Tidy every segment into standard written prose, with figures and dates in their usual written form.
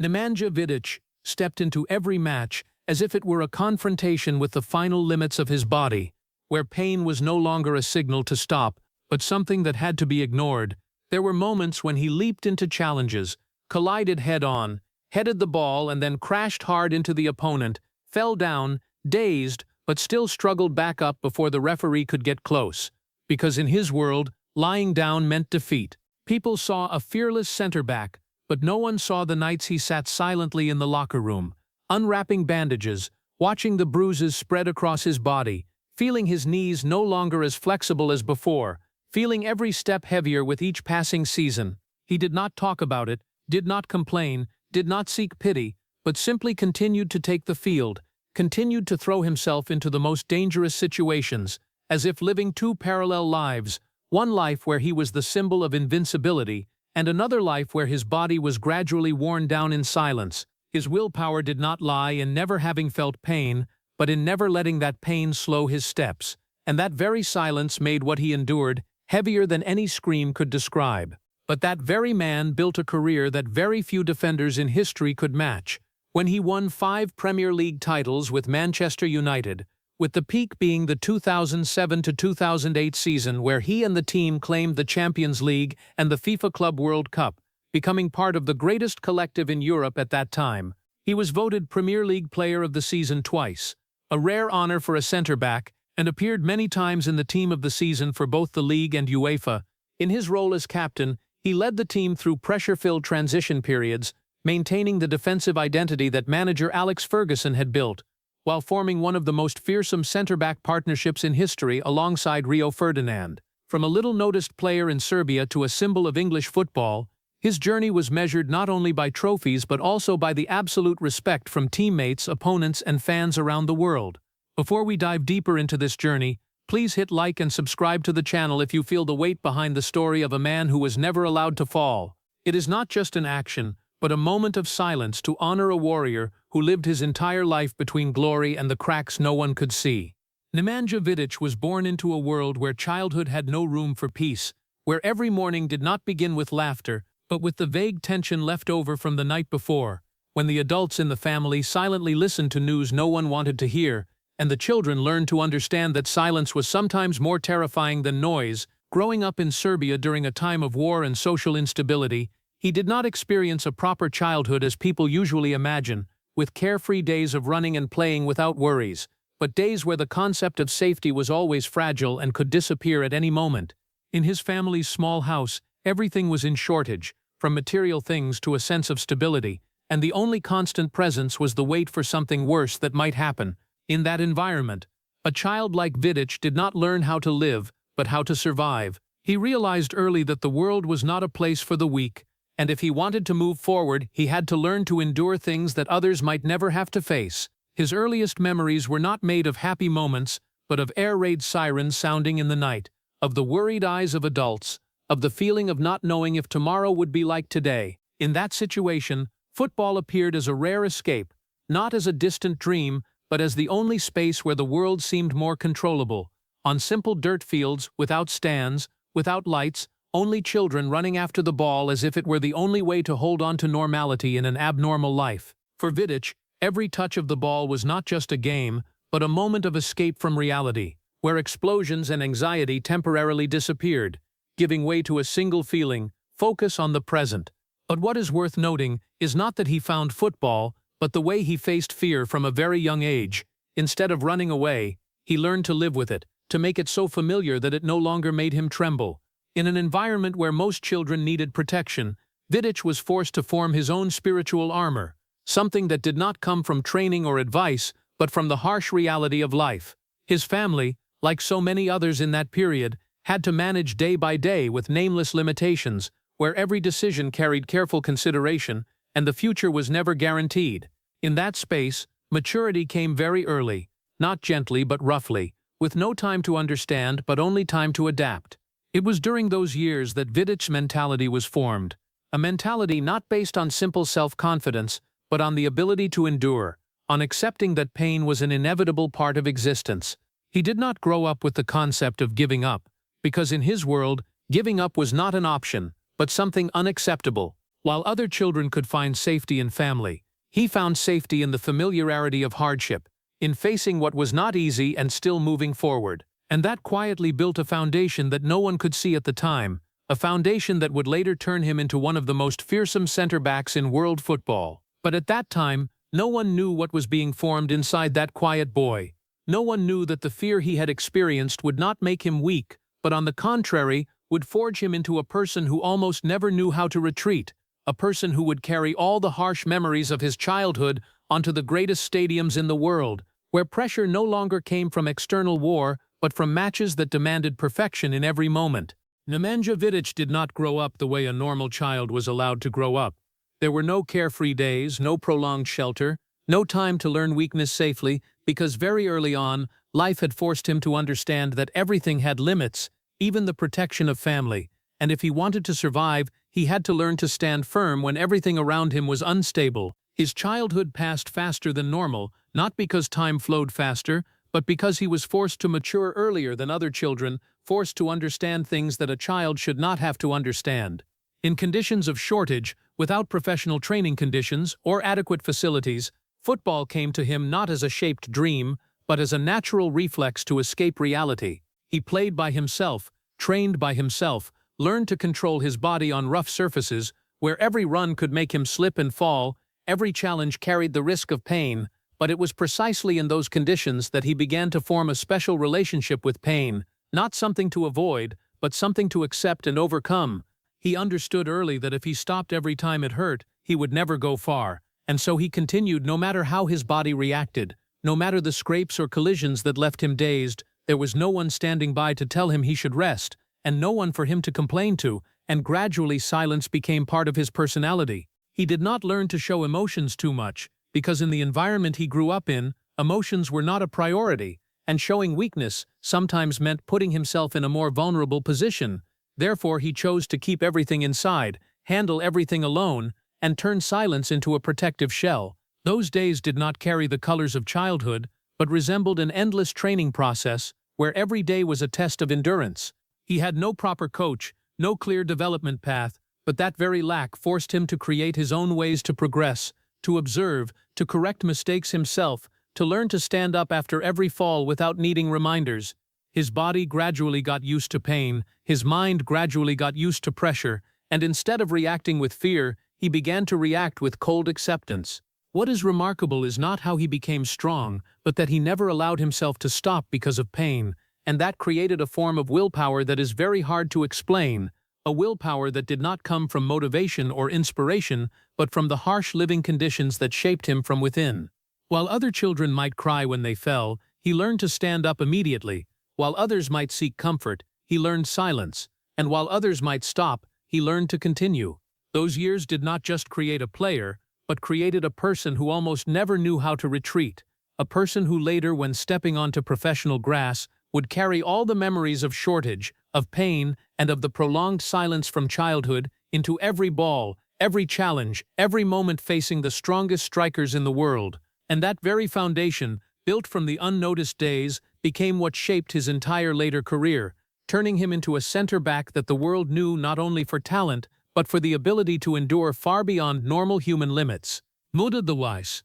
Nemanja Vidić stepped into every match as if it were a confrontation with the final limits of his body, where pain was no longer a signal to stop, but something that had to be ignored. There were moments when he leaped into challenges, collided head-on, headed the ball and then crashed hard into the opponent, fell down, dazed, but still struggled back up before the referee could get close. Because in his world, lying down meant defeat. People saw a fearless center-back, but no one saw the nights he sat silently in the locker room, unwrapping bandages, watching the bruises spread across his body, feeling his knees no longer as flexible as before, feeling every step heavier with each passing season. He did not talk about it, did not complain, did not seek pity, but simply continued to take the field, continued to throw himself into the most dangerous situations, as if living two parallel lives, one life where he was the symbol of invincibility, and another life where his body was gradually worn down in silence. His willpower did not lie in never having felt pain, but in never letting that pain slow his steps, and that very silence made what he endured heavier than any scream could describe. But that very man built a career that very few defenders in history could match, when he won 5 Premier League titles with Manchester United, with the peak being the 2007-2008 season where he and the team claimed the Champions League and the FIFA Club World Cup, becoming part of the greatest collective in Europe at that time. He was voted Premier League Player of the Season twice, a rare honor for a centre-back, and appeared many times in the Team of the Season for both the league and UEFA. In his role as captain, he led the team through pressure-filled transition periods, maintaining the defensive identity that manager Alex Ferguson had built, while forming one of the most fearsome centre-back partnerships in history alongside Rio Ferdinand. From a little-noticed player in Serbia to a symbol of English football, his journey was measured not only by trophies but also by the absolute respect from teammates, opponents, and fans around the world. Before we dive deeper into this journey, please hit like and subscribe to the channel if you feel the weight behind the story of a man who was never allowed to fall. It is not just an action, but a moment of silence to honor a warrior who lived his entire life between glory and the cracks no one could see. Nemanja Vidić was born into a world where childhood had no room for peace, where every morning did not begin with laughter, but with the vague tension left over from the night before, when the adults in the family silently listened to news no one wanted to hear, and the children learned to understand that silence was sometimes more terrifying than noise. Growing up in Serbia during a time of war and social instability, he did not experience a proper childhood as people usually imagine, with carefree days of running and playing without worries, but days where the concept of safety was always fragile and could disappear at any moment. In his family's small house, everything was in shortage, from material things to a sense of stability, and the only constant presence was the wait for something worse that might happen. In that environment, a child like Vidić did not learn how to live, but how to survive. He realized early that the world was not a place for the weak, and if he wanted to move forward, he had to learn to endure things that others might never have to face. His earliest memories were not made of happy moments, but of air raid sirens sounding in the night, of the worried eyes of adults, of the feeling of not knowing if tomorrow would be like today. In that situation, football appeared as a rare escape, not as a distant dream, but as the only space where the world seemed more controllable. On simple dirt fields, without stands, without lights, only children running after the ball as if it were the only way to hold on to normality in an abnormal life. For Vidić, every touch of the ball was not just a game, but a moment of escape from reality, where explosions and anxiety temporarily disappeared, giving way to a single feeling: focus on the present. But what is worth noting is not that he found football, but the way he faced fear from a very young age. Instead of running away, he learned to live with it, to make it so familiar that it no longer made him tremble. In an environment where most children needed protection, Vidić was forced to form his own spiritual armor, something that did not come from training or advice, but from the harsh reality of life. His family, like so many others in that period, had to manage day by day with nameless limitations, where every decision carried careful consideration, and the future was never guaranteed. In that space, maturity came very early, not gently but roughly, with no time to understand but only time to adapt. It was during those years that Vidić's mentality was formed, a mentality not based on simple self-confidence, but on the ability to endure, on accepting that pain was an inevitable part of existence. He did not grow up with the concept of giving up, because in his world, giving up was not an option, but something unacceptable. While other children could find safety in family, he found safety in the familiarity of hardship, in facing what was not easy and still moving forward. And that quietly built a foundation that no one could see at the time, a foundation that would later turn him into one of the most fearsome center-backs in world football. But at that time, no one knew what was being formed inside that quiet boy. No one knew that the fear he had experienced would not make him weak, but on the contrary, would forge him into a person who almost never knew how to retreat, a person who would carry all the harsh memories of his childhood onto the greatest stadiums in the world, where pressure no longer came from external war, but from matches that demanded perfection in every moment. Nemanja Vidić did not grow up the way a normal child was allowed to grow up. There were no carefree days, no prolonged shelter, no time to learn weakness safely, because very early on, life had forced him to understand that everything had limits, even the protection of family, and if he wanted to survive, he had to learn to stand firm when everything around him was unstable. His childhood passed faster than normal, not because time flowed faster, but because he was forced to mature earlier than other children, forced to understand things that a child should not have to understand. In conditions of shortage, without professional training conditions or adequate facilities, football came to him not as a shaped dream, but as a natural reflex to escape reality. He played by himself, trained by himself, learned to control his body on rough surfaces, where every run could make him slip and fall, every challenge carried the risk of pain, but it was precisely in those conditions that he began to form a special relationship with pain, not something to avoid, but something to accept and overcome. He understood early that if he stopped every time it hurt, he would never go far, and so he continued no matter how his body reacted, no matter the scrapes or collisions that left him dazed. There was no one standing by to tell him he should rest, and no one for him to complain to, and gradually silence became part of his personality. He did not learn to show emotions too much, because in the environment he grew up in, emotions were not a priority, and showing weakness sometimes meant putting himself in a more vulnerable position. Therefore he chose to keep everything inside, handle everything alone, and turn silence into a protective shell. Those days did not carry the colors of childhood, but resembled an endless training process where every day was a test of endurance. He had no proper coach, no clear development path, but that very lack forced him to create his own ways to progress, to observe, to correct mistakes himself, to learn to stand up after every fall without needing reminders. His body gradually got used to pain, his mind gradually got used to pressure, and instead of reacting with fear, he began to react with cold acceptance. What is remarkable is not how he became strong, but that he never allowed himself to stop because of pain, and that created a form of willpower that is very hard to explain, a willpower that did not come from motivation or inspiration, but from the harsh living conditions that shaped him from within. While other children might cry when they fell, he learned to stand up immediately. While others might seek comfort, he learned silence, and while others might stop, he learned to continue. Those years did not just create a player, but created a person who almost never knew how to retreat, a person who later, when stepping onto professional grass, would carry all the memories of shortage, of pain, and of the prolonged silence from childhood into every ball, every challenge, every moment facing the strongest strikers in the world. And that very foundation, built from the unnoticed days, became what shaped his entire later career, turning him into a center-back that the world knew not only for talent, but for the ability to endure far beyond normal human limits. Muda the Wise.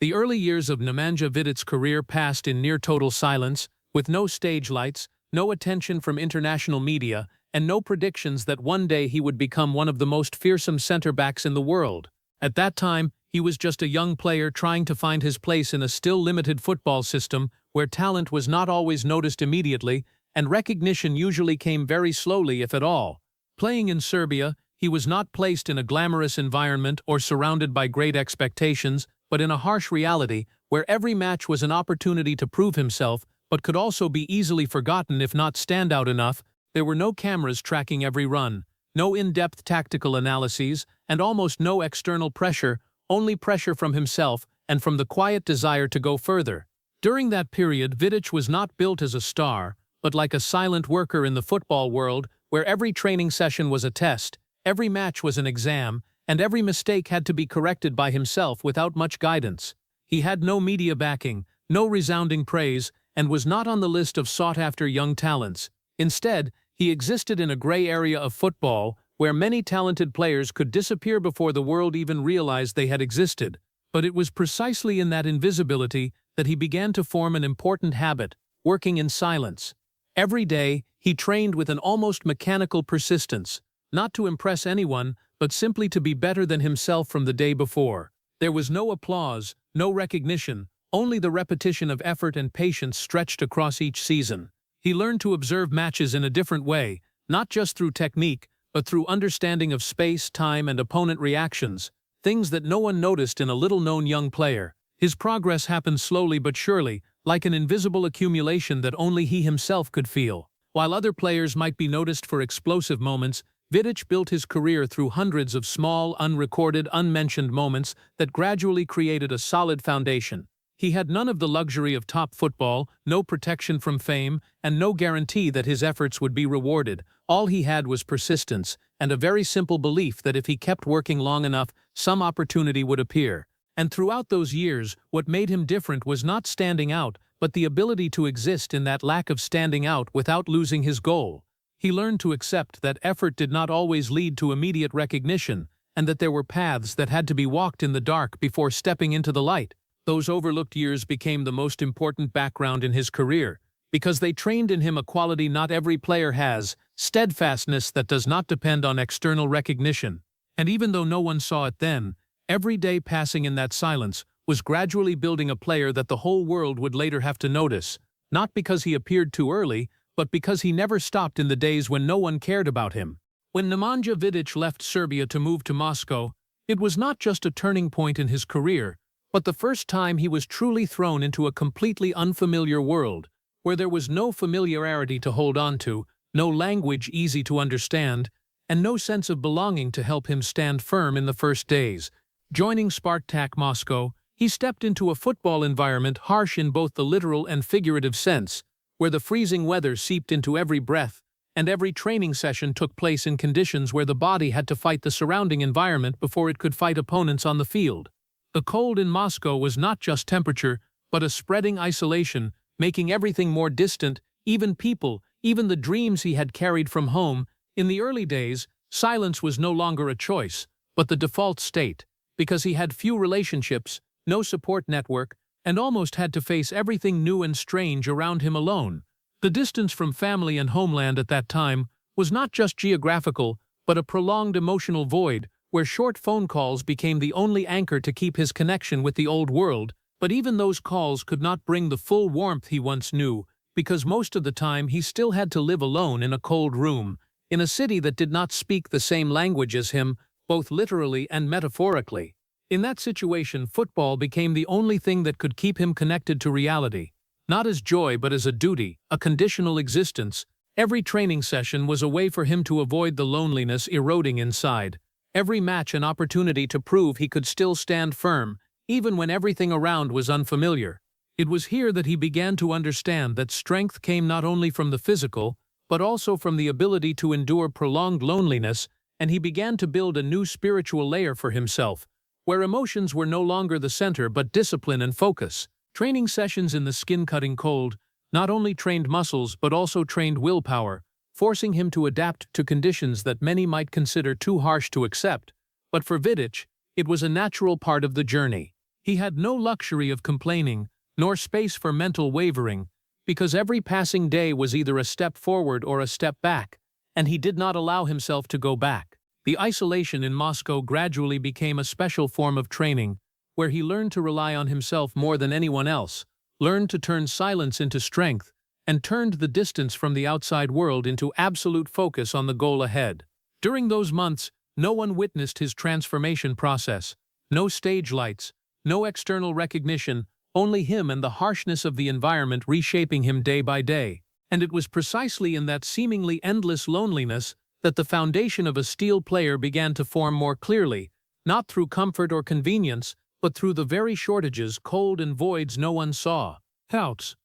The early years of Nemanja Vidić's career passed in near-total silence, with no stage lights, no attention from international media, and no predictions that one day he would become one of the most fearsome center-backs in the world. At that time, he was just a young player trying to find his place in a still limited football system where talent was not always noticed immediately, and recognition usually came very slowly if at all. Playing in Serbia, he was not placed in a glamorous environment or surrounded by great expectations, but in a harsh reality where every match was an opportunity to prove himself, but could also be easily forgotten if not stand out enough. There were no cameras tracking every run, no in-depth tactical analyses, and almost no external pressure, only pressure from himself and from the quiet desire to go further. During that period, Vidić was not built as a star, but like a silent worker in the football world where every training session was a test, every match was an exam, and every mistake had to be corrected by himself without much guidance. He had no media backing, no resounding praise, and was not on the list of sought-after young talents. Instead, he existed in a gray area of football where many talented players could disappear before the world even realized they had existed. But it was precisely in that invisibility that he began to form an important habit: working in silence. Every day, he trained with an almost mechanical persistence, not to impress anyone, but simply to be better than himself from the day before. There was no applause, no recognition, only the repetition of effort and patience stretched across each season. He learned to observe matches in a different way, not just through technique, but through understanding of space, time, and opponent reactions, things that no one noticed in a little-known young player. His progress happened slowly but surely, like an invisible accumulation that only he himself could feel. While other players might be noticed for explosive moments, Vidić built his career through hundreds of small, unrecorded, unmentioned moments that gradually created a solid foundation. He had none of the luxury of top football, no protection from fame, and no guarantee that his efforts would be rewarded. All he had was persistence, and a very simple belief that if he kept working long enough, some opportunity would appear. And throughout those years, what made him different was not standing out, but the ability to exist in that lack of standing out without losing his goal. He learned to accept that effort did not always lead to immediate recognition, and that there were paths that had to be walked in the dark before stepping into the light. Those overlooked years became the most important background in his career, because they trained in him a quality not every player has: steadfastness that does not depend on external recognition. And even though no one saw it then, every day passing in that silence was gradually building a player that the whole world would later have to notice, not because he appeared too early, but because he never stopped in the days when no one cared about him. When Nemanja Vidić left Serbia to move to Moscow, it was not just a turning point in his career, but the first time he was truly thrown into a completely unfamiliar world, where there was no familiarity to hold on to, no language easy to understand, and no sense of belonging to help him stand firm in the first days. Joining Spartak Moscow, he stepped into a football environment harsh in both the literal and figurative sense, where the freezing weather seeped into every breath, and every training session took place in conditions where the body had to fight the surrounding environment before it could fight opponents on the field. The cold in Moscow was not just temperature, but a spreading isolation, making everything more distant, even people, even the dreams he had carried from home. In the early days, silence was no longer a choice, but the default state, because he had few relationships, no support network, and almost had to face everything new and strange around him alone. The distance from family and homeland at that time was not just geographical, but a prolonged emotional void, where short phone calls became the only anchor to keep his connection with the old world. But even those calls could not bring the full warmth he once knew, because most of the time he still had to live alone in a cold room, in a city that did not speak the same language as him, both literally and metaphorically. In that situation, football became the only thing that could keep him connected to reality, not as joy but as a duty, a conditional existence. Every training session was a way for him to avoid the loneliness eroding inside. Every match an opportunity to prove he could still stand firm, even when everything around was unfamiliar. It was here that he began to understand that strength came not only from the physical, but also from the ability to endure prolonged loneliness, and he began to build a new spiritual layer for himself, where emotions were no longer the center but discipline and focus. Training sessions in the skin-cutting cold not only trained muscles but also trained willpower, forcing him to adapt to conditions that many might consider too harsh to accept. But for Vidić, it was a natural part of the journey. He had no luxury of complaining, nor space for mental wavering, because every passing day was either a step forward or a step back, and he did not allow himself to go back. The isolation in Moscow gradually became a special form of training, where he learned to rely on himself more than anyone else, learned to turn silence into strength, and turned the distance from the outside world into absolute focus on the goal ahead. During those months, no one witnessed his transformation process. No stage lights, no external recognition, only him and the harshness of the environment reshaping him day by day. And it was precisely in that seemingly endless loneliness that the foundation of a steel player began to form more clearly, not through comfort or convenience, but through the very shortages, cold and voids no one saw. Doubts.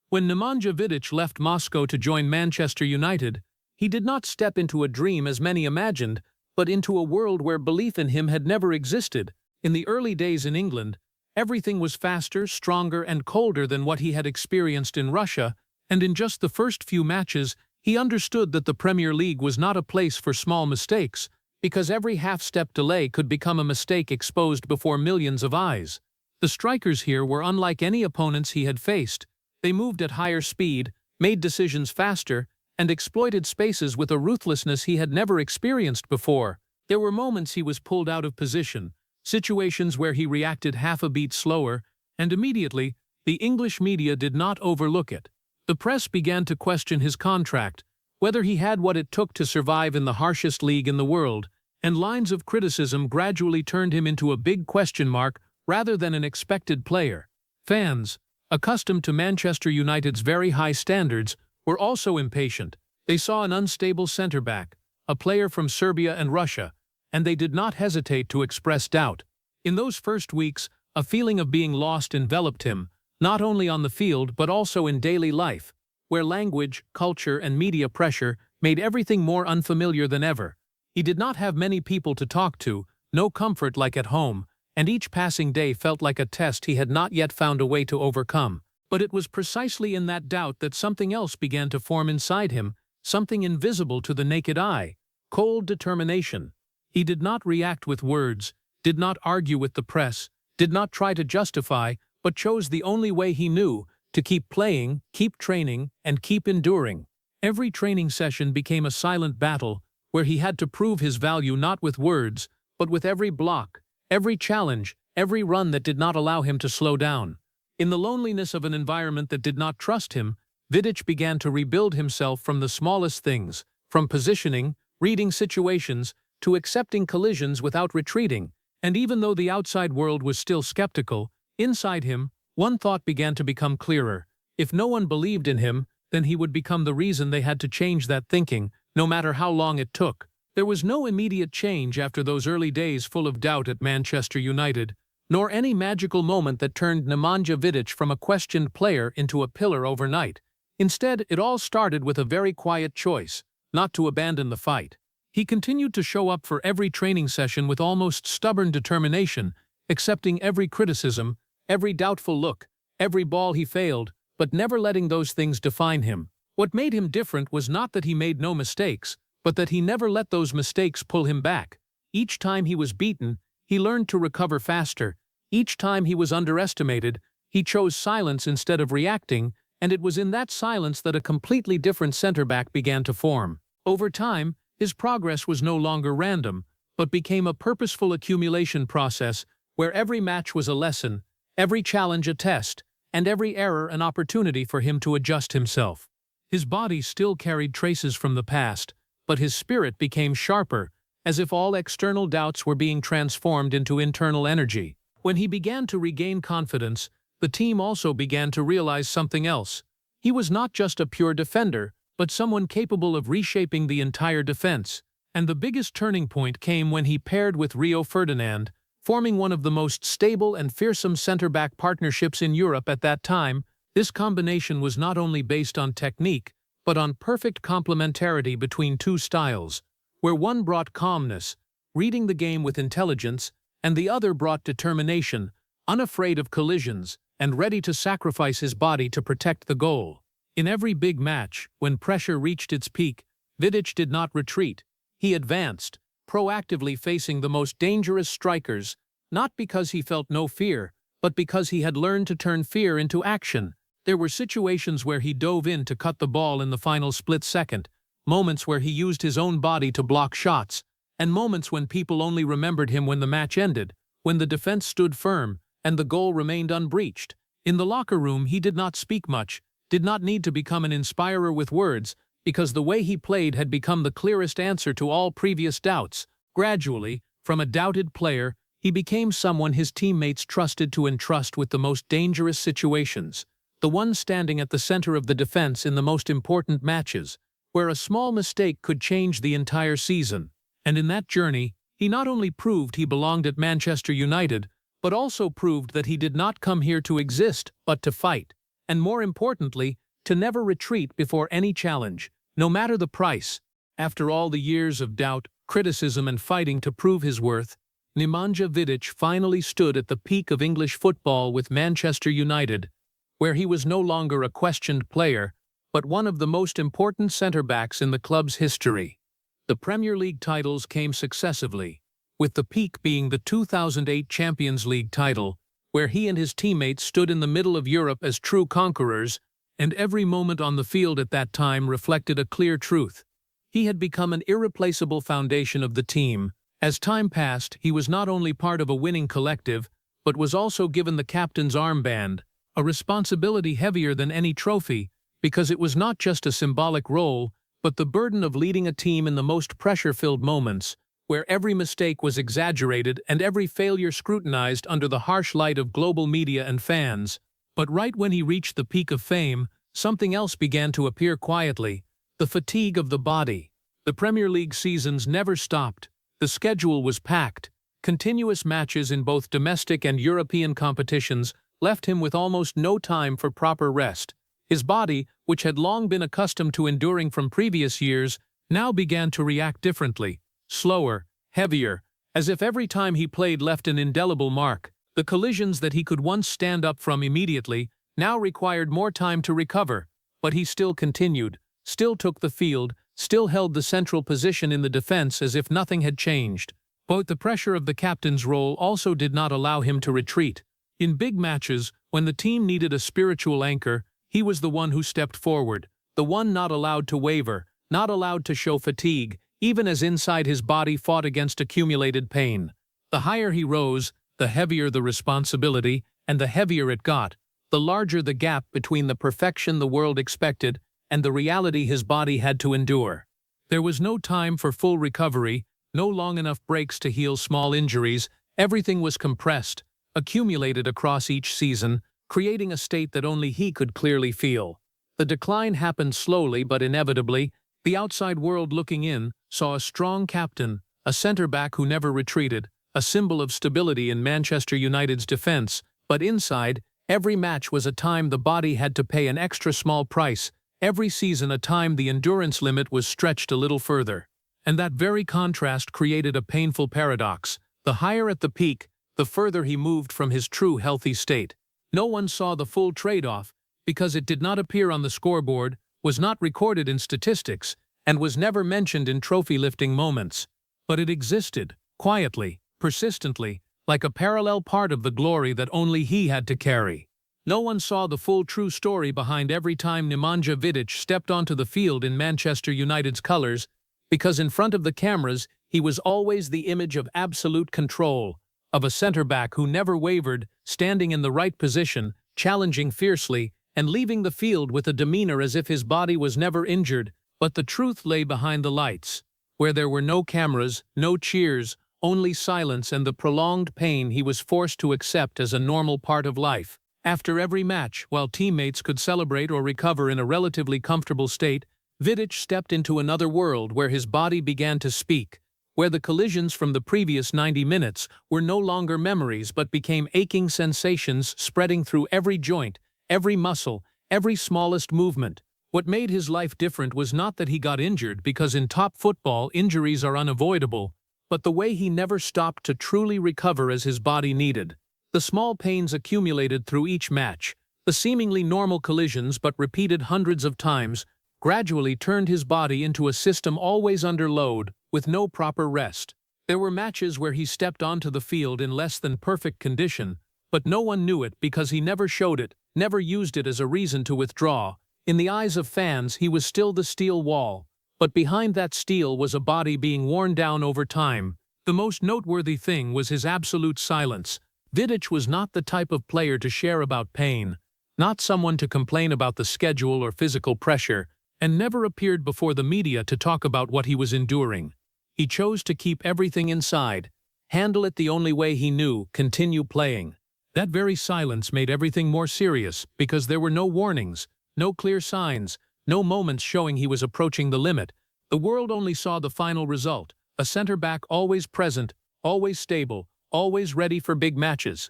When Nemanja Vidić left Moscow to join Manchester United, he did not step into a dream as many imagined, but into a world where belief in him had never existed. In the early days in England, everything was faster, stronger, and colder than what he had experienced in Russia, and in just the first few matches, He understood that the Premier League was not a place for small mistakes, because every half-step delay could become a mistake exposed before millions of eyes. The strikers here were unlike any opponents he had faced. They moved at higher speed, made decisions faster, and exploited spaces with a ruthlessness he had never experienced before. There were moments he was pulled out of position, situations where he reacted half a beat slower, and immediately, the English media did not overlook it. The press began to question his contract, whether he had what it took to survive in the harshest league in the world, and lines of criticism gradually turned him into a big question mark rather than an expected player. Fans, accustomed to Manchester United's very high standards, were also impatient. They saw an unstable centre-back, a player from Serbia and Russia, and they did not hesitate to express doubt. In those first weeks, a feeling of being lost enveloped him, not only on the field but also in daily life, where language, culture, and media pressure made everything more unfamiliar than ever. He did not have many people to talk to, no comfort like at home, and each passing day felt like a test he had not yet found a way to overcome. But it was precisely in that doubt that something else began to form inside him, something invisible to the naked eye: cold determination. He did not react with words, did not argue with the press, did not try to justify, but chose the only way he knew: to keep playing, keep training, and keep enduring. Every training session became a silent battle, where he had to prove his value not with words, but with every block, every challenge, every run that did not allow him to slow down. In the loneliness of an environment that did not trust him, Vidić began to rebuild himself from the smallest things, from positioning, reading situations, to accepting collisions without retreating. And even though the outside world was still skeptical, inside him, one thought began to become clearer: if no one believed in him, then he would become the reason they had to change that thinking, no matter how long it took. There was no immediate change after those early days full of doubt at Manchester United, nor any magical moment that turned Nemanja Vidić from a questioned player into a pillar overnight. Instead, it all started with a very quiet choice: not to abandon the fight. He continued to show up for every training session with almost stubborn determination, accepting every criticism, every doubtful look, every ball he failed, but never letting those things define him. What made him different was not that he made no mistakes, but that he never let those mistakes pull him back. Each time he was beaten, he learned to recover faster. Each time he was underestimated, he chose silence instead of reacting, and it was in that silence that a completely different centre-back began to form. Over time, his progress was no longer random, but became a purposeful accumulation process where every match was a lesson, every challenge a test, and every error an opportunity for him to adjust himself. His body still carried traces from the past, but his spirit became sharper, as if all external doubts were being transformed into internal energy. When he began to regain confidence, the team also began to realize something else. He was not just a pure defender, but someone capable of reshaping the entire defense. And the biggest turning point came when he paired with Rio Ferdinand, forming one of the most stable and fearsome center-back partnerships in Europe at that time. This combination was not only based on technique, but on perfect complementarity between two styles, where one brought calmness, reading the game with intelligence, and the other brought determination, unafraid of collisions, and ready to sacrifice his body to protect the goal. In every big match, when pressure reached its peak, Vidić did not retreat. He advanced, proactively facing the most dangerous strikers, not because he felt no fear, but because he had learned to turn fear into action. There were situations where he dove in to cut the ball in the final split second, moments where he used his own body to block shots, and moments when people only remembered him when the match ended, when the defense stood firm, and the goal remained unbreached. In the locker room, he did not speak much, did not need to become an inspirer with words, because the way he played had become the clearest answer to all previous doubts. Gradually, from a doubted player, he became someone his teammates trusted to entrust with the most dangerous situations, the one standing at the center of the defense in the most important matches, where a small mistake could change the entire season. And in that journey, he not only proved he belonged at Manchester United, but also proved that he did not come here to exist, but to fight. And more importantly, to never retreat before any challenge, no matter the price. After all the years of doubt, criticism, and fighting to prove his worth, Nemanja Vidić finally stood at the peak of English football with Manchester United, where he was no longer a questioned player, but one of the most important centre-backs in the club's history. The Premier League titles came successively, with the peak being the 2008 Champions League title, where he and his teammates stood in the middle of Europe as true conquerors, and every moment on the field at that time reflected a clear truth. He had become an irreplaceable foundation of the team. As time passed, he was not only part of a winning collective, but was also given the captain's armband, a responsibility heavier than any trophy, because it was not just a symbolic role, but the burden of leading a team in the most pressure-filled moments, where every mistake was exaggerated and every failure scrutinized under the harsh light of global media and fans. But right when he reached the peak of fame, something else began to appear quietly: the fatigue of the body. The Premier League seasons never stopped. The schedule was packed. Continuous matches in both domestic and European competitions left him with almost no time for proper rest. His body, which had long been accustomed to enduring from previous years, now began to react differently, slower, heavier, as if every time he played left an indelible mark. The collisions that he could once stand up from immediately now required more time to recover, but he still continued, still took the field, still held the central position in the defense as if nothing had changed. But the pressure of the captain's role also did not allow him to retreat. In big matches, when the team needed a spiritual anchor, he was the one who stepped forward, the one not allowed to waver, not allowed to show fatigue, even as inside his body fought against accumulated pain. The higher he rose, the heavier the responsibility, and the heavier it got, the larger the gap between the perfection the world expected and the reality his body had to endure. There was no time for full recovery, no long enough breaks to heal small injuries. Everything was compressed, accumulated across each season, creating a state that only he could clearly feel. The decline happened slowly but inevitably. The outside world looking in saw a strong captain, a centre-back who never retreated, a symbol of stability in Manchester United's defence, but inside, every match was a time the body had to pay an extra small price, every season a time the endurance limit was stretched a little further. And that very contrast created a painful paradox. The higher at the peak, the further he moved from his true healthy state. No one saw the full trade-off, because it did not appear on the scoreboard, was not recorded in statistics, and was never mentioned in trophy-lifting moments. But it existed, quietly, persistently, like a parallel part of the glory that only he had to carry. No one saw the full true story behind every time Nemanja Vidić stepped onto the field in Manchester United's colours, because in front of the cameras he was always the image of absolute control, of a centre-back who never wavered, standing in the right position, challenging fiercely, and leaving the field with a demeanour as if his body was never injured. But the truth lay behind the lights, where there were no cameras, no cheers, only silence and the prolonged pain he was forced to accept as a normal part of life. After every match, while teammates could celebrate or recover in a relatively comfortable state, Vidić stepped into another world where his body began to speak, where the collisions from the previous 90 minutes were no longer memories but became aching sensations spreading through every joint, every muscle, every smallest movement. What made his life different was not that he got injured, because in top football injuries are unavoidable, but the way he never stopped to truly recover as his body needed. The small pains accumulated through each match, the seemingly normal collisions but repeated hundreds of times, gradually turned his body into a system always under load, with no proper rest. There were matches where he stepped onto the field in less than perfect condition, but no one knew it because he never showed it, never used it as a reason to withdraw. In the eyes of fans, he was still the steel wall, but behind that steel was a body being worn down over time. The most noteworthy thing was his absolute silence. Vidić was not the type of player to share about pain, not someone to complain about the schedule or physical pressure, and never appeared before the media to talk about what he was enduring. He chose to keep everything inside, handle it the only way he knew, continue playing. That very silence made everything more serious, because there were no warnings, no clear signs, no moments showing he was approaching the limit. The world only saw the final result, a centre-back always present, always stable, always ready for big matches.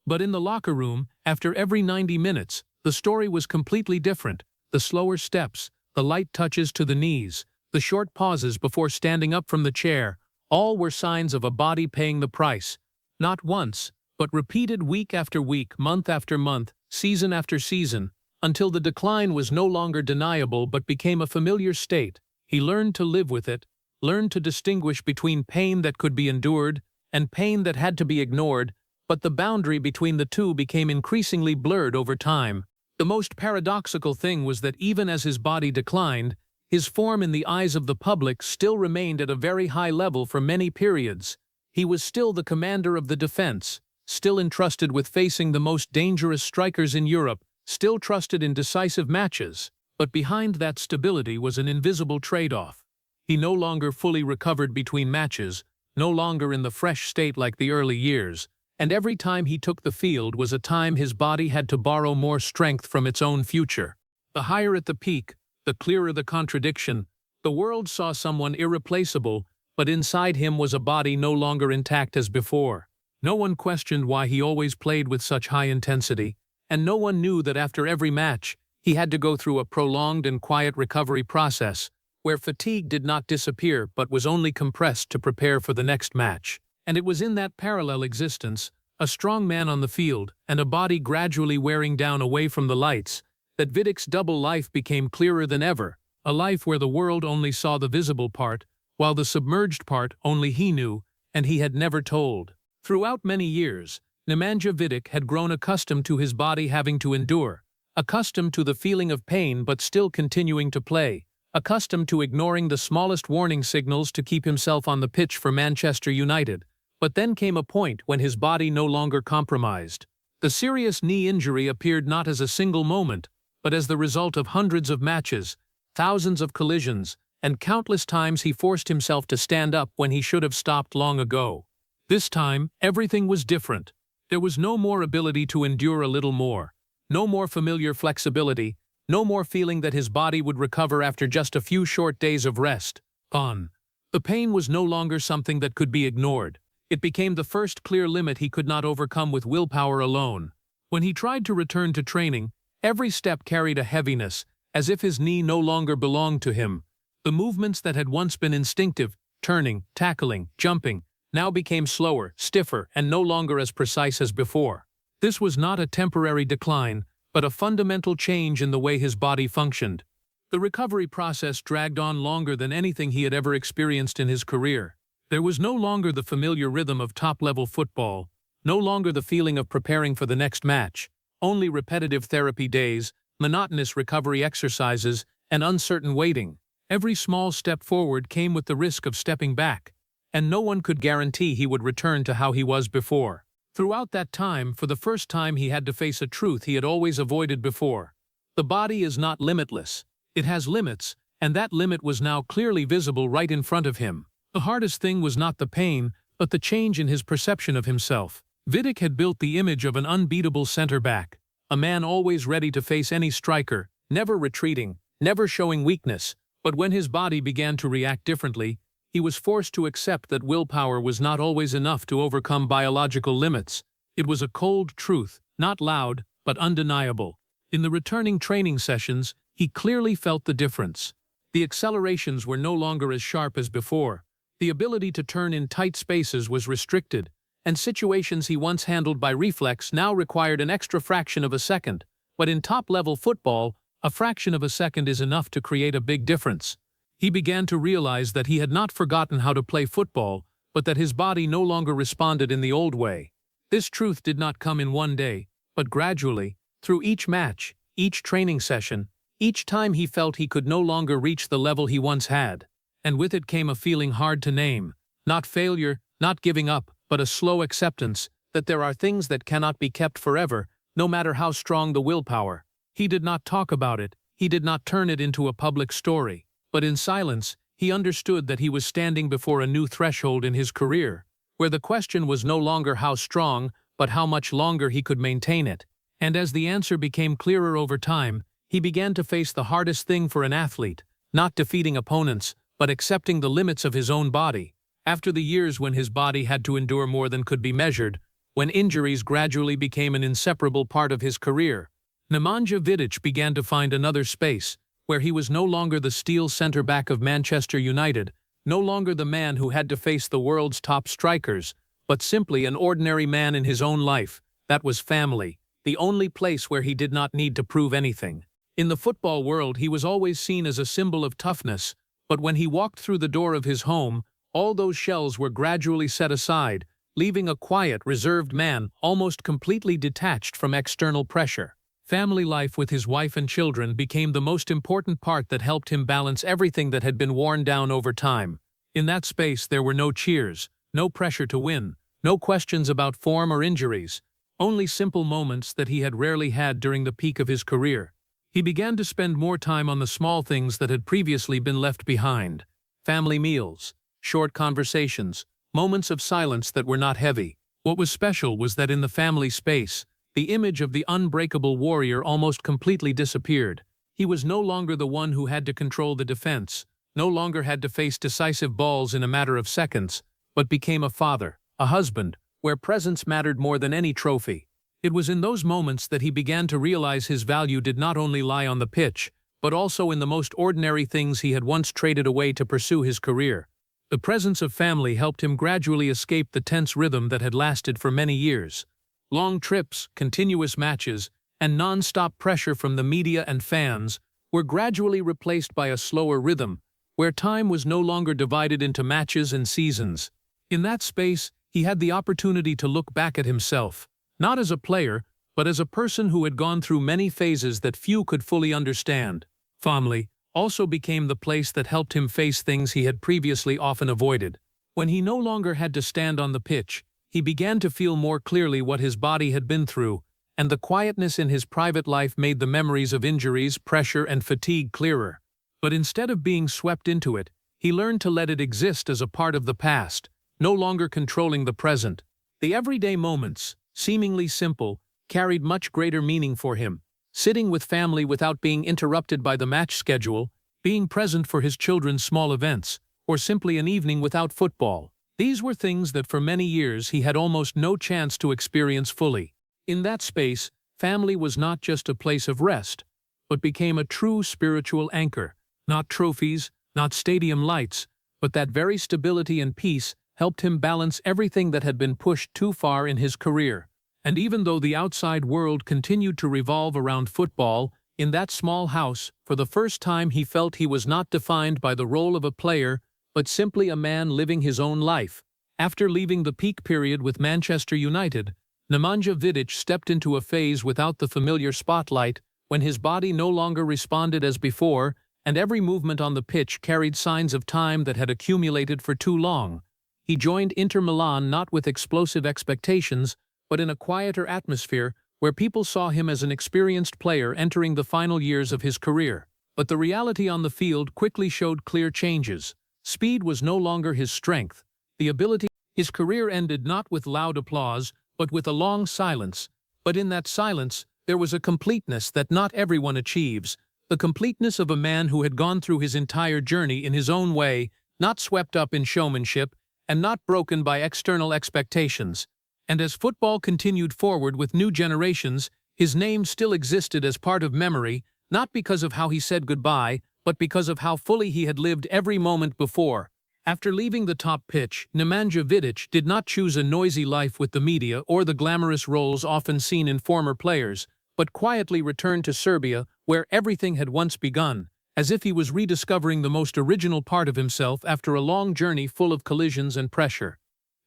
But in the locker room, after every 90 minutes, the story was completely different. The slower steps, the light touches to the knees, the short pauses before standing up from the chair, all were signs of a body paying the price. Not once, but repeated week after week, month after month, season after season, until the decline was no longer deniable but became a familiar state. He learned to live with it, learned to distinguish between pain that could be endured and pain that had to be ignored, but the boundary between the two became increasingly blurred over time. The most paradoxical thing was that even as his body declined, his form in the eyes of the public still remained at a very high level for many periods. He was still the commander of the defense, still entrusted with facing the most dangerous strikers in Europe, still trusted in decisive matches. But behind that stability was an invisible trade-off. He no longer fully recovered between matches, no longer in the fresh state like the early years, and every time he took the field was a time his body had to borrow more strength from its own future. The higher at the peak, the clearer the contradiction. The world saw someone irreplaceable, but inside him was a body no longer intact as before. No one questioned why he always played with such high intensity, and no one knew that after every match, he had to go through a prolonged and quiet recovery process, where fatigue did not disappear but was only compressed to prepare for the next match. And it was in that parallel existence, a strong man on the field and a body gradually wearing down away from the lights, that Vidić's double life became clearer than ever, a life where the world only saw the visible part, while the submerged part only he knew, and he had never told. Throughout many years, Nemanja Vidić had grown accustomed to his body having to endure, accustomed to the feeling of pain but still continuing to play, accustomed to ignoring the smallest warning signals to keep himself on the pitch for Manchester United. But then came a point when his body no longer compromised. The serious knee injury appeared not as a single moment, but as the result of hundreds of matches, thousands of collisions, and countless times he forced himself to stand up when he should have stopped long ago. This time, everything was different. There was no more ability to endure a little more, no more familiar flexibility, no more feeling that his body would recover after just a few short days of rest. Gone. The pain was no longer something that could be ignored. It became the first clear limit he could not overcome with willpower alone. When he tried to return to training, every step carried a heaviness, as if his knee no longer belonged to him. The movements that had once been instinctive, turning, tackling, jumping, now became slower, stiffer, and no longer as precise as before. This was not a temporary decline, but a fundamental change in the way his body functioned. The recovery process dragged on longer than anything he had ever experienced in his career. There was no longer the familiar rhythm of top-level football, no longer the feeling of preparing for the next match, only repetitive therapy days, monotonous recovery exercises, and uncertain waiting. Every small step forward came with the risk of stepping back, and no one could guarantee he would return to how he was before. Throughout that time, for the first time he had to face a truth he had always avoided before. The body is not limitless. It has limits, and that limit was now clearly visible right in front of him. The hardest thing was not the pain, but the change in his perception of himself. Vidić had built the image of an unbeatable center-back, a man always ready to face any striker, never retreating, never showing weakness. But when his body began to react differently, he was forced to accept that willpower was not always enough to overcome biological limits. It was a cold truth, not loud, but undeniable. In the returning training sessions, he clearly felt the difference. The accelerations were no longer as sharp as before. The ability to turn in tight spaces was restricted, and situations he once handled by reflex now required an extra fraction of a second. But in top-level football, a fraction of a second is enough to create a big difference. He began to realize that he had not forgotten how to play football, but that his body no longer responded in the old way. This truth did not come in one day, but gradually, through each match, each training session, each time he felt he could no longer reach the level he once had. And with it came a feeling hard to name, not failure, not giving up, but a slow acceptance that there are things that cannot be kept forever, no matter how strong the willpower. He did not talk about it, he did not turn it into a public story. But in silence, he understood that he was standing before a new threshold in his career, where the question was no longer how strong, but how much longer he could maintain it. And as the answer became clearer over time, he began to face the hardest thing for an athlete, not defeating opponents, but accepting the limits of his own body. After the years when his body had to endure more than could be measured, when injuries gradually became an inseparable part of his career, Nemanja Vidić began to find another space, where he was no longer the steel center-back of Manchester United, no longer the man who had to face the world's top strikers, but simply an ordinary man in his own life. That was family. the only place where he did not need to prove anything. In the football world, he was always seen as a symbol of toughness, but when he walked through the door of his home, all those shells were gradually set aside, leaving a quiet, reserved man almost completely detached from external pressure. Family life with his wife and children became the most important part that helped him balance everything that had been worn down over time. In that space, there were no cheers, no pressure to win, no questions about form or injuries, only simple moments that he had rarely had during the peak of his career. He began to spend more time on the small things that had previously been left behind. Family meals, short conversations, moments of silence that were not heavy. What was special was that in the family space, the image of the unbreakable warrior almost completely disappeared. He was no longer the one who had to control the defense, no longer had to face decisive balls in a matter of seconds, but became a father, a husband, where presence mattered more than any trophy. It was in those moments that he began to realize his value did not only lie on the pitch, but also in the most ordinary things he had once traded away to pursue his career. The presence of family helped him gradually escape the tense rhythm that had lasted for many years. Long trips, continuous matches, and non-stop pressure from the media and fans were gradually replaced by a slower rhythm, where time was no longer divided into matches and seasons. In that space, he had the opportunity to look back at himself, not as a player, but as a person who had gone through many phases that few could fully understand. Family also became the place that helped him face things he had previously often avoided. When he no longer had to stand on the pitch, he began to feel more clearly what his body had been through, and the quietness in his private life made the memories of injuries, pressure, and fatigue clearer. But instead of being swept into it, he learned to let it exist as a part of the past, no longer controlling the present. The everyday moments, seemingly simple, carried much greater meaning for him. Sitting with family without being interrupted by the match schedule, being present for his children's small events, or simply an evening without football. These were things that for many years he had almost no chance to experience fully. In that space, family was not just a place of rest, but became a true spiritual anchor. Not trophies, not stadium lights, but that very stability and peace helped him balance everything that had been pushed too far in his career. And even though the outside world continued to revolve around football, in that small house, for the first time he felt he was not defined by the role of a player, but simply a man living his own life. After leaving the peak period with Manchester United, Nemanja Vidić stepped into a phase without the familiar spotlight, when his body no longer responded as before, and every movement on the pitch carried signs of time that had accumulated for too long. He joined Inter Milan not with explosive expectations, but in a quieter atmosphere where people saw him as an experienced player entering the final years of his career. But the reality on the field quickly showed clear changes. Speed was no longer his strength. His career ended not with loud applause, but with a long silence. But in that silence, there was a completeness that not everyone achieves. The completeness of a man who had gone through his entire journey in his own way, not swept up in showmanship, and not broken by external expectations. And as football continued forward with new generations, his name still existed as part of memory, not because of how he said goodbye, but because of how fully he had lived every moment before. After leaving the top pitch, Nemanja Vidić did not choose a noisy life with the media or the glamorous roles often seen in former players, but quietly returned to Serbia, where everything had once begun, as if he was rediscovering the most original part of himself after a long journey full of collisions and pressure.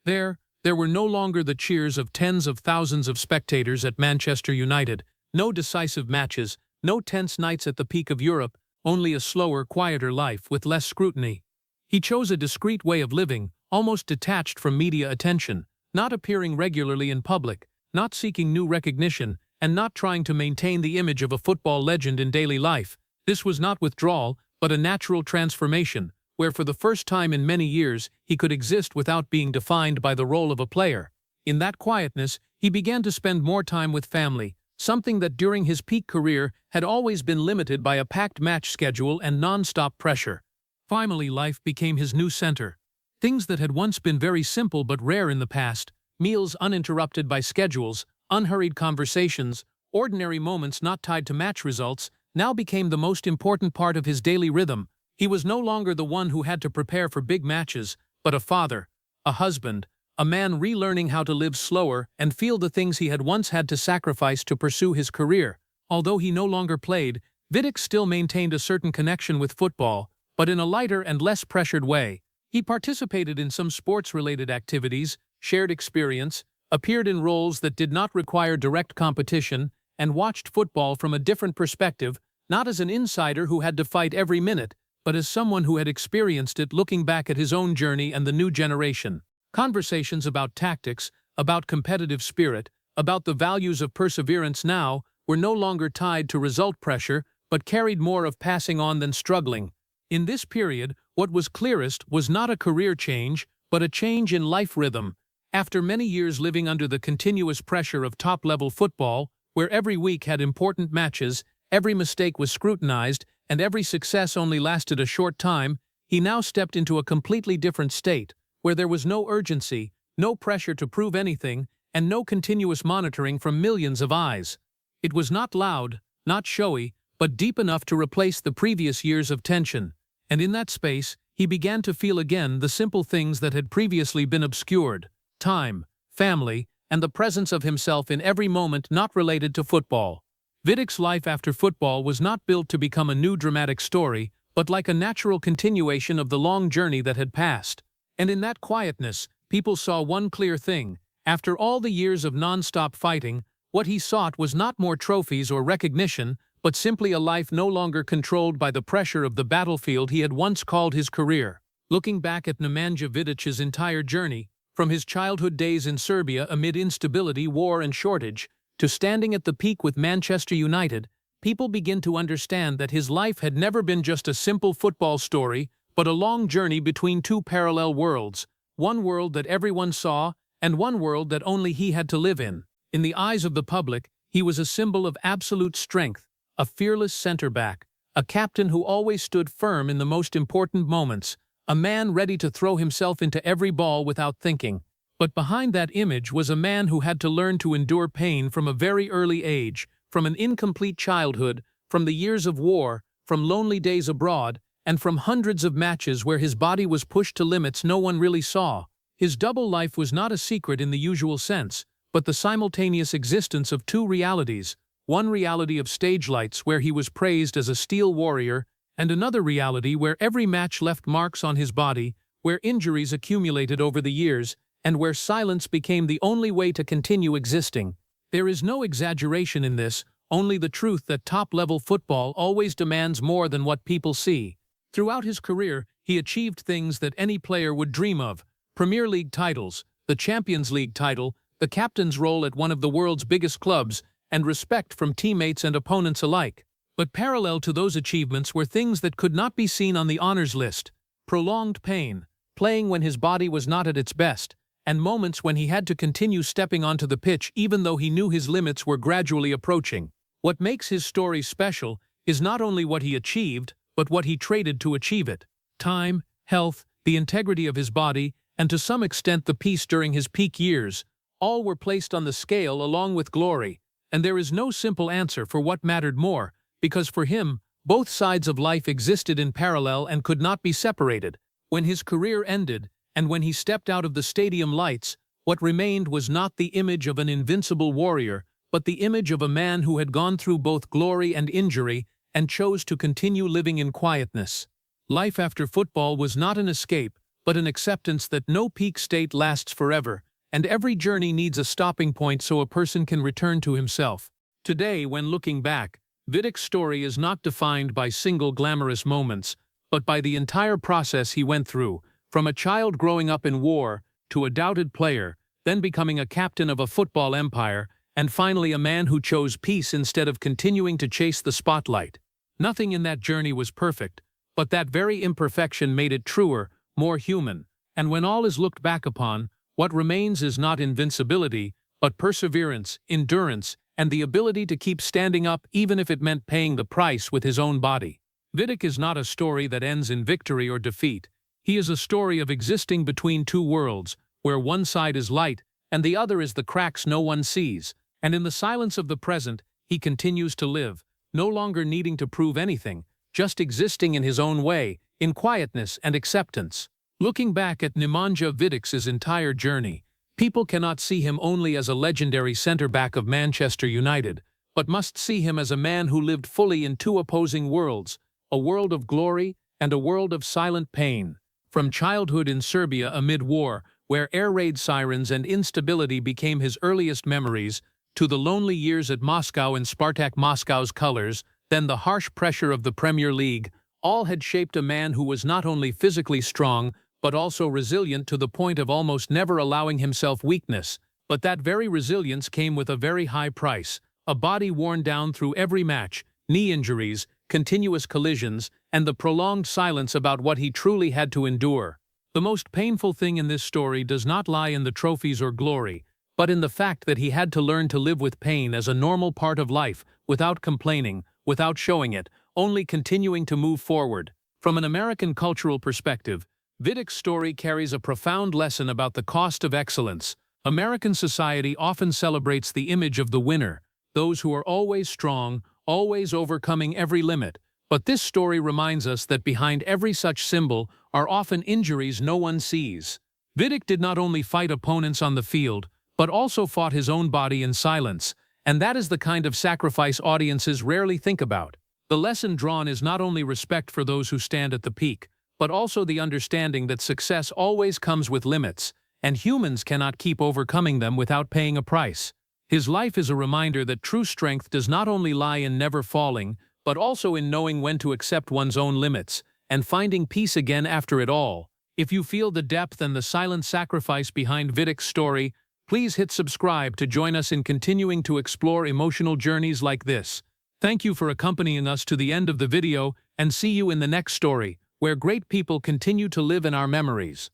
There were no longer the cheers of tens of thousands of spectators at Manchester United, no decisive matches, no tense nights at the peak of Europe, only a slower, quieter life with less scrutiny. He chose a discreet way of living, almost detached from media attention, not appearing regularly in public, not seeking new recognition, and not trying to maintain the image of a football legend in daily life. This was not withdrawal, but a natural transformation, where for the first time in many years he could exist without being defined by the role of a player. In that quietness, he began to spend more time with family, something that during his peak career had always been limited by a packed match schedule and non-stop pressure. Family life became his new center. Things that had once been very simple but rare in the past, meals uninterrupted by schedules, unhurried conversations, ordinary moments not tied to match results, now became the most important part of his daily rhythm. He was no longer the one who had to prepare for big matches, but a father, a husband, a man relearning how to live slower and feel the things he had once had to sacrifice to pursue his career. Although he no longer played, Vidić still maintained a certain connection with football, but in a lighter and less pressured way. He participated in some sports-related activities, shared experience, appeared in roles that did not require direct competition, and watched football from a different perspective, not as an insider who had to fight every minute, but as someone who had experienced it, looking back at his own journey and the new generation. Conversations about tactics, about competitive spirit, about the values of perseverance now were no longer tied to result pressure, but carried more of passing on than struggling. In this period, what was clearest was not a career change, but a change in life rhythm. After many years living under the continuous pressure of top-level football, where every week had important matches, every mistake was scrutinized, and every success only lasted a short time, he now stepped into a completely different state, where there was no urgency, no pressure to prove anything, and no continuous monitoring from millions of eyes. It was not loud, not showy, but deep enough to replace the previous years of tension. And in that space, he began to feel again the simple things that had previously been obscured: time, family, and the presence of himself in every moment not related to football. Vidić's life after football was not built to become a new dramatic story, but like a natural continuation of the long journey that had passed. And in that quietness, people saw one clear thing: after all the years of non-stop fighting, what he sought was not more trophies or recognition, but simply a life no longer controlled by the pressure of the battlefield he had once called his career. Looking back at Nemanja Vidić's entire journey, from his childhood days in Serbia amid instability, war, and shortage, to standing at the peak with Manchester United, people begin to understand that his life had never been just a simple football story, but a long journey between two parallel worlds, one world that everyone saw, and one world that only he had to live in. In the eyes of the public, he was a symbol of absolute strength, a fearless center-back, a captain who always stood firm in the most important moments, a man ready to throw himself into every ball without thinking. But behind that image was a man who had to learn to endure pain from a very early age, from an incomplete childhood, from the years of war, from lonely days abroad, and from hundreds of matches where his body was pushed to limits no one really saw. His double life was not a secret in the usual sense, but the simultaneous existence of two realities: one reality of stage lights where he was praised as a steel warrior, and another reality where every match left marks on his body, where injuries accumulated over the years, and where silence became the only way to continue existing. There is no exaggeration in this, only the truth that top-level football always demands more than what people see. Throughout his career, he achieved things that any player would dream of: Premier League titles, the Champions League title, the captain's role at one of the world's biggest clubs, and respect from teammates and opponents alike. But parallel to those achievements were things that could not be seen on the honors list: prolonged pain, playing when his body was not at its best, and moments when he had to continue stepping onto the pitch even though he knew his limits were gradually approaching. What makes his story special is not only what he achieved, but what he traded to achieve it. Time, health, the integrity of his body, and to some extent the peace during his peak years, all were placed on the scale along with glory. And there is no simple answer for what mattered more, because for him, both sides of life existed in parallel and could not be separated. When his career ended, and when he stepped out of the stadium lights, what remained was not the image of an invincible warrior, but the image of a man who had gone through both glory and injury and chose to continue living in quietness. Life after football was not an escape, but an acceptance that no peak state lasts forever, and every journey needs a stopping point so a person can return to himself. Today, when looking back, Vidić's story is not defined by single glamorous moments, but by the entire process he went through, from a child growing up in war, to a doubted player, then becoming a captain of a football empire, and finally a man who chose peace instead of continuing to chase the spotlight. Nothing in that journey was perfect, but that very imperfection made it truer, more human. And when all is looked back upon, what remains is not invincibility, but perseverance, endurance, and the ability to keep standing up even if it meant paying the price with his own body. Vidić is not a story that ends in victory or defeat. He is a story of existing between two worlds, where one side is light and the other is the cracks no one sees. And in the silence of the present, he continues to live, no longer needing to prove anything, just existing in his own way, in quietness and acceptance. Looking back at Nemanja Vidić's entire journey, People cannot see him only as a legendary centre-back of Manchester United, but must see him as a man who lived fully in two opposing worlds, a world of glory and a world of silent pain. From childhood in Serbia amid war, where air raid sirens and instability became his earliest memories, to the lonely years at Moscow in Spartak Moscow's colors, then the harsh pressure of the Premier League, all had shaped a man who was not only physically strong, but also resilient to the point of almost never allowing himself weakness. But that very resilience came with a very high price, a body worn down through every match, knee injuries, continuous collisions, and the prolonged silence about what he truly had to endure. The most painful thing in this story does not lie in the trophies or glory, but in the fact that he had to learn to live with pain as a normal part of life, without complaining, without showing it, only continuing to move forward. From an American cultural perspective, Vidić's story carries a profound lesson about the cost of excellence. American society often celebrates the image of the winner, those who are always strong, always overcoming every limit. But this story reminds us that behind every such symbol are often injuries no one sees. Vidić did not only fight opponents on the field, but also fought his own body in silence, and that is the kind of sacrifice audiences rarely think about. The lesson drawn is not only respect for those who stand at the peak, but also the understanding that success always comes with limits, and humans cannot keep overcoming them without paying a price. His life is a reminder that true strength does not only lie in never falling, but also in knowing when to accept one's own limits, and finding peace again after it all. If you feel the depth and the silent sacrifice behind Vidić's story, please hit subscribe to join us in continuing to explore emotional journeys like this. Thank you for accompanying us to the end of the video, and see you in the next story, where great people continue to live in our memories.